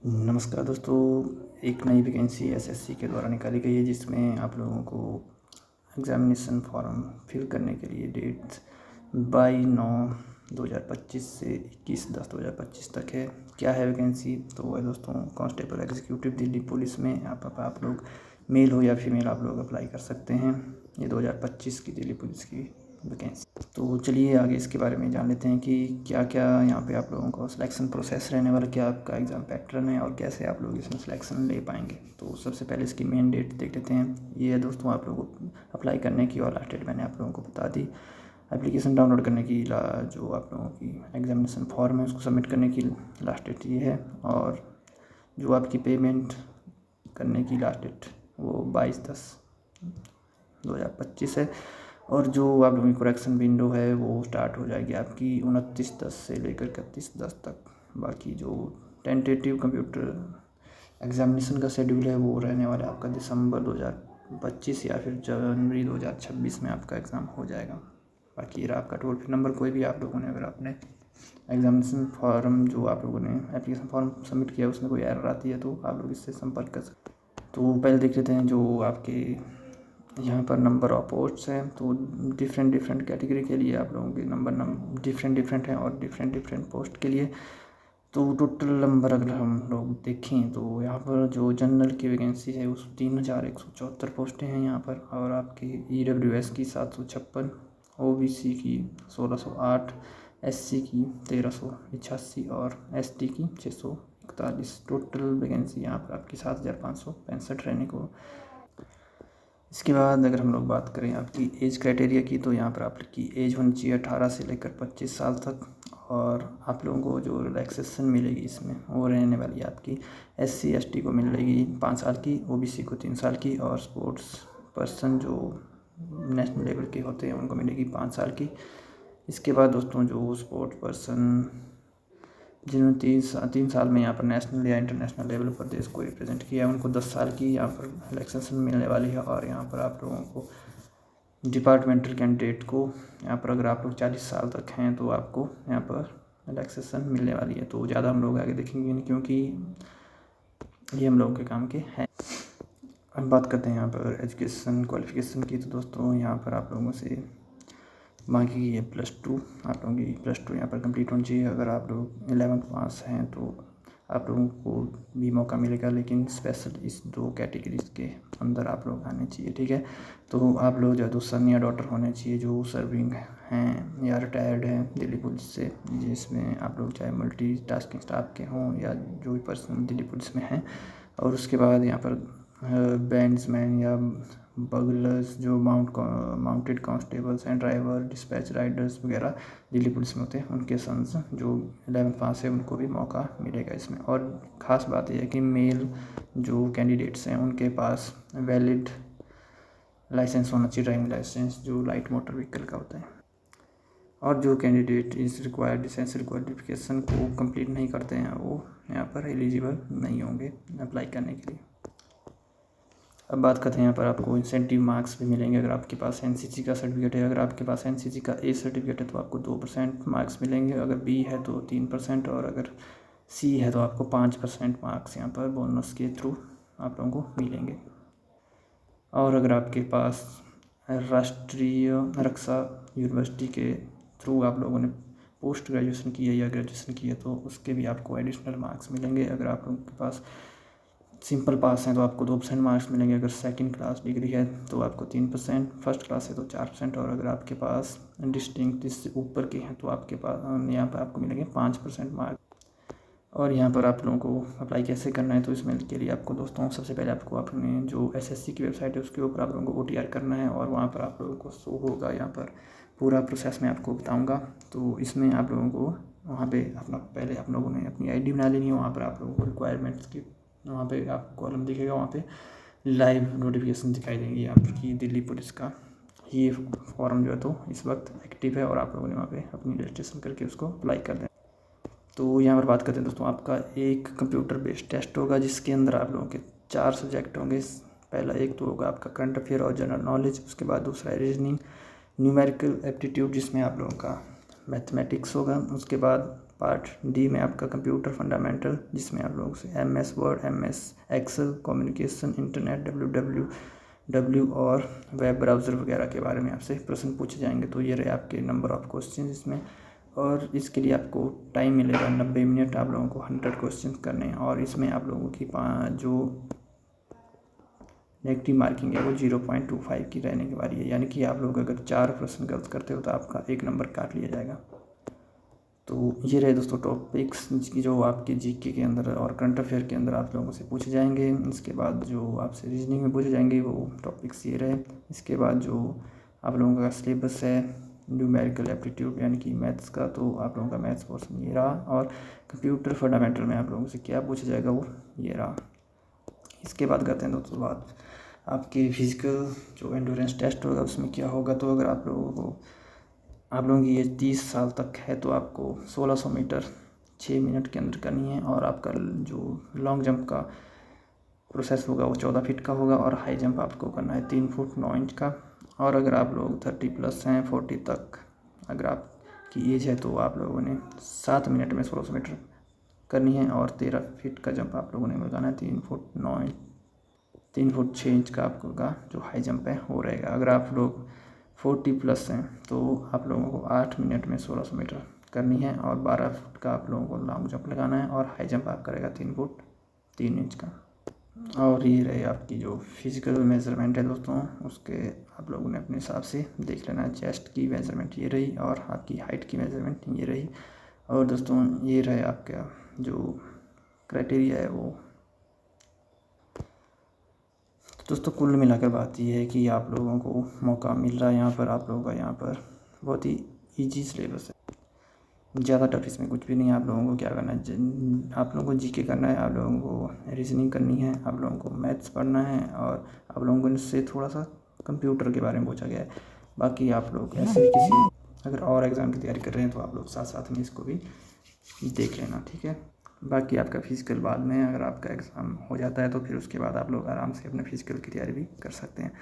नमस्कार दोस्तों। एक नई वैकेंसी एसएससी के द्वारा निकाली गई है जिसमें आप लोगों को एग्ज़ामिनेशन फॉर्म फिल करने के लिए डेट 22/9/2025 से 21/10/2025 तक है। क्या है वैकेंसी? तो है दोस्तों, कांस्टेबल एग्जीक्यूटिव दिल्ली पुलिस में आप लोग मेल हो या फीमेल आप लोग अप्लाई कर सकते हैं। ये 2025 की दिल्ली पुलिस की वैकेंसी। तो चलिए आगे इसके बारे में जान लेते हैं कि क्या क्या यहाँ पे आप लोगों को सिलेक्शन प्रोसेस रहने वाला, क्या आपका एग्ज़ाम पैटर्न है और कैसे आप लोग इसमें सिलेक्शन ले पाएंगे। तो सबसे पहले इसकी मेन डेट देख लेते हैं। ये है दोस्तों आप लोगों को अप्लाई करने की, और लास्ट डेट मैंने आप लोगों को बता दी। एप्लीकेशन डाउनलोड करने की जो आप लोगों की एग्जामिनेशन फॉर्म है उसको सबमिट करने की लास्ट डेट ये है, और जो आपकी पेमेंट करने की लास्ट डेट वो 22/10/2025 है। और जो आप लोगों की करेक्शन विंडो है वो स्टार्ट हो जाएगी आपकी 29/10 से लेकर 31/10 तक। बाकी जो टेंटेटिव कंप्यूटर एग्जामिनेशन का शेड्यूल है वो रहने वाला है आपका दिसंबर 2025 या फिर जनवरी 2026 में आपका एग्ज़ाम हो जाएगा। बाकी रहा आपका टोल फ्री नंबर। कोई भी आप लोगों ने अगर आपने एग्जामिनेशन फॉर्म जो आप लोगों ने एप्लीकेशन फॉर्म सबमिट किया उसमें कोई एरर आती है तो आप लोग इससे संपर्क कर सकते हैं। तो पहले देख लेते हैं जो आपके यहाँ पर नंबर ऑफ पोस्ट्स हैं। तो डिफरेंट कैटेगरी के लिए आप लोगों के नंबर डिफरेंट हैं, और डिफरेंट पोस्ट के लिए तो टोटल नंबर अगर हम लोग देखें तो यहाँ पर जो जनरल की वैकेंसी है उस 3174 पोस्टें हैं यहाँ पर, और आपके EWS की 756, OBC की 1608, SC की 1388 और ST की 641। टोटल वैकेंसी यहाँ पर आपकी 7565 रहने को। इसके बाद अगर हम लोग बात करें आपकी एज क्राइटेरिया की, तो यहाँ पर आपकी एज होनी चाहिए 18 से लेकर 25 साल तक। और आप लोगों को जो रिलैक्सेशन मिलेगी इसमें वो रहने वाली है आपकी SC ST को मिलेगी 5 साल की, OBC को 3 साल की, और स्पोर्ट्स पर्सन जो नेशनल लेवल के होते हैं उनको मिलेगी 5 साल की। इसके बाद दोस्तों जो स्पोर्ट्स पर्सन जिन्होंने 3 साल में यहाँ पर नेशनल या इंटरनेशनल लेवल पर देश को रिप्रेजेंट किया है उनको 10 साल की यहाँ पर रिलैक्सेशन मिलने वाली है। और यहाँ पर आप लोगों को डिपार्टमेंटल कैंडिडेट को यहाँ पर अगर आप लोग 40 साल तक हैं तो आपको यहाँ पर रिलैक्सेशन मिलने वाली है। तो ज़्यादा हम लोग आगे देखेंगे नहीं क्योंकि ये हम लोगों के काम के हैं। अब बात करते हैं यहाँ पर एजुकेशन क्वालिफिकेशन की। तो दोस्तों यहाँ पर आप लोगों से बाकी ये +2 आप लोगों की +2 यहाँ पर कंप्लीट होनी चाहिए। अगर आप लोग 11th पास हैं तो आप लोगों को भी मौका मिलेगा, लेकिन स्पेशल इस 2 कैटेगरीज के अंदर आप लोग आने चाहिए, ठीक है। तो आप लोग जो सन या डॉटर होने चाहिए जो सर्विंग हैं या रिटायर्ड हैं दिल्ली पुलिस से, जिसमें आप लोग चाहे मल्टी टास्किंग स्टाफ के हों या जो भी पर्सन दिल्ली पुलिस में हैं। और उसके बाद यहाँ पर बैंड्समैन या बगलर्स जो माउंटेड कांस्टेबल्स हैं, ड्राइवर, डिस्पैच राइडर्स वगैरह दिल्ली पुलिस में होते हैं, उनके सन्स जो 11th पास है उनको भी मौका मिलेगा इसमें। और ख़ास बात यह है कि मेल जो कैंडिडेट्स हैं उनके पास वैलिड लाइसेंस होना चाहिए, ड्राइविंग लाइसेंस जो लाइट मोटर व्हीकल का होता है। और जो कैंडिडेट इस रिक्वायर्ड एसेंशियल क्वालिफिकेशन को कंप्लीट नहीं करते हैं वो यहाँ पर एलिजिबल नहीं होंगे अप्लाई करने के लिए। अब बात करते हैं यहाँ पर आपको इंसेंटिव मार्क्स भी मिलेंगे अगर आपके पास NCC का सर्टिफिकेट है। अगर आपके पास NCC का A सर्टिफिकेट है तो आपको 2% मार्क्स मिलेंगे, अगर B है तो 3%, और अगर C है तो आपको 5% मार्क्स यहाँ पर बोनस के थ्रू आप लोगों को मिलेंगे। और अगर आपके पास राष्ट्रीय रक्षा यूनिवर्सिटी के थ्रू आप लोगों ने पोस्ट ग्रेजुएशन की है या ग्रेजुएशन की है तो उसके भी आपको एडिशनल मार्क्स मिलेंगे। अगर आप लोगों के पास सिंपल पास हैं तो आपको 2% मार्क्स मिलेंगे, अगर सेकंड क्लास डिग्री है तो आपको 3%, फर्स्ट क्लास है तो 4%, और अगर आपके पास डिस्टिंक्ट इससे ऊपर के हैं तो आपके पास यहाँ पर आपको मिलेंगे 5% मार्क्स। और यहाँ पर आप लोगों को अप्लाई कैसे करना है, तो इसमें के लिए आपको दोस्तों सबसे पहले आपको अपने जो SSC की वेबसाइट है उसके ऊपर आप लोगों को OTR करना है, और वहाँ पर आप लोगों को शो होगा। यहाँ पर पूरा प्रोसेस मैं आपको बताऊँगा। तो इसमें आप लोगों को वहाँ पर पहले आप लोगों ने अपनी ID बना लेनी है। वहाँ पर आप लोगों को रिक्वायरमेंट्स की वहाँ पे आपको कॉलम दिखेगा, वहाँ पे लाइव नोटिफिकेशन दिखाई देंगी आपकी दिल्ली पुलिस का। ये फॉर्म जो है तो इस वक्त एक्टिव है और आप लोगों ने वहाँ पे अपनी रजिस्ट्रेशन करके उसको अप्लाई कर दें। तो यहाँ पर बात करते हैं दोस्तों, आपका एक कंप्यूटर बेस्ड टेस्ट होगा जिसके अंदर आप लोगों के 4 सब्जेक्ट होंगे। पहला एक तो होगा आपका करंट अफेयर और जनरल नॉलेज, उसके बाद दूसरा है रीजनिंग, न्यूमेरिकल एप्टीट्यूड जिसमें आप लोगों का मैथमेटिक्स होगा, उसके बाद पार्ट डी में आपका कंप्यूटर फंडामेंटल, जिसमें आप लोगों से MS word, MS excel, communication, internet, WWW और वेब ब्राउज़र वगैरह के बारे में आपसे प्रश्न पूछे जाएंगे। तो ये रहे आपके नंबर ऑफ़ क्वेश्चन इसमें, और इसके लिए आपको टाइम मिलेगा 90 मिनट। आप लोगों को 100 क्वेश्चन करने हैं, और इसमें आप लोगों की जो नेगेटिव मार्किंग है वो 0.25 की रहने की वाली है, यानी कि आप लोग अगर 4 प्रश्न गलत करते हो तो आपका 1 नंबर काट लिया जाएगा। तो ये रहे दोस्तों टॉपिक्स की जो आपके जीके के अंदर और करंट अफेयर के अंदर आप लोगों से पूछे जाएंगे। इसके बाद जो आपसे रीजनिंग में पूछे जाएंगे वो टॉपिक्स ये रहे। इसके बाद जो आप लोगों का सिलेबस है न्यूमेरिकल एप्टीट्यूड यानी कि मैथ्स का, तो आप लोगों का मैथ्स पोर्शन ये रहा, और कंप्यूटर फंडामेंटल में आप लोगों से क्या पूछा जाएगा वो ये रहा। इसके बाद करते हैं दोस्तों बात आपके फिजिकल जो एंड्योरेंस टेस्ट होगा उसमें क्या होगा। तो अगर आप लोगों की एज 30 साल तक है तो आपको 1600 मीटर 6 मिनट के अंदर करनी है, और आपका जो लॉन्ग जंप का प्रोसेस होगा वो 14 फीट का होगा, और हाई जंप आपको करना है 3 फुट 9 इंच का। और अगर आप लोग 30+ हैं 40 तक अगर आपकी एज है तो आप लोगों ने 7 मिनट में 1600 मीटर करनी है, और 13 फीट का जंप आप लोगों ने लगाना है 3 फुट 9 इंच 3 फुट 6 इंच का आपको का जो हाई जंप है वो रहेगा। अगर आप लोग 40+ हैं तो आप लोगों को 8 मिनट में 1600 मीटर करनी है, और 12 फुट का आप लोगों को लॉन्ग जंप लगाना है, और हाई जंप आप करेगा 3 फुट 3 इंच का। और ये रहे आपकी जो फिजिकल मेजरमेंट है दोस्तों, उसके आप लोगों ने अपने हिसाब से देख लेना है। चेस्ट की मेजरमेंट ये रही, और आपकी हाइट की मेजरमेंट ये रही। और दोस्तों ये रहे आपका जो क्राइटेरिया है वो। दोस्तों कुल मिलाकर बात ये है कि आप लोगों को मौका मिल रहा है यहाँ पर, आप लोगों का यहाँ पर बहुत ही ईजी सिलेबस है, ज़्यादा टफ इसमें कुछ भी नहीं है। आप लोगों को क्या करना है, आप लोगों को जीके करना है, आप लोगों को रीजनिंग करनी है, आप लोगों को मैथ्स पढ़ना है, और आप लोगों को इससे थोड़ा सा कंप्यूटर के बारे में पूछा गया है। बाकी आप लोग ऐसे ही किसी अगर और एग्ज़ाम की तैयारी कर रहे हैं तो आप लोग साथ साथ में इसको भी देख लेना, ठीक है। बाकी आपका फिजिकल बाद में अगर आपका एग्ज़ाम हो जाता है तो फिर उसके बाद आप लोग आराम से अपने फिजिकल की तैयारी भी कर सकते हैं।